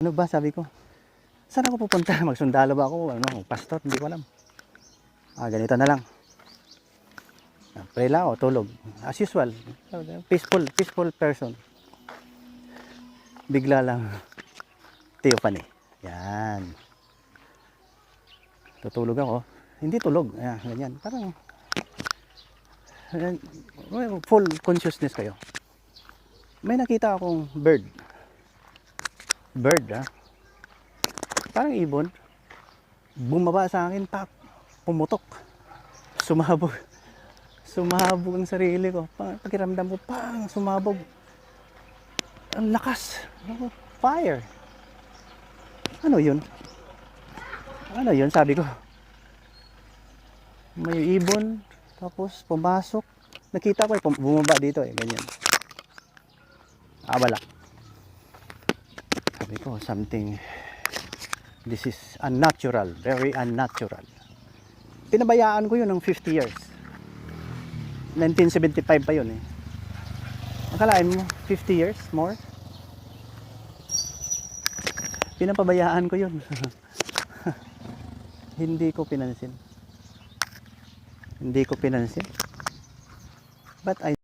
Ano ba sabi ko, saan ako pupunta? Magsundalo ba ako? Ano, pastor? Hindi ko alam. Ganito na lang. Pray lang ako, tulog. As usual. Peaceful person. Bigla lang, theophany. Yan. Tutulog ako. Hindi tulog. Ayan, ganyan. Parang full consciousness kayo. May nakita akong bird. Parang ibon. Bumaba sa akin, pumutok. Sumabog ang sarili ko. Pakiramdam ko, sumabog. Ang lakas. Fire. Ano yun? Sabi ko. May ibon. Tapos pumasok. Nakita ko bumaba dito ganyan. Wala. Sabi ko, this is unnatural. Very unnatural. Pinabayaan ko yun ng 50 years. 1975 pa yun Akalain mo, 50 years more? Pinapabayaan ko yun. Hindi ko pinansin. But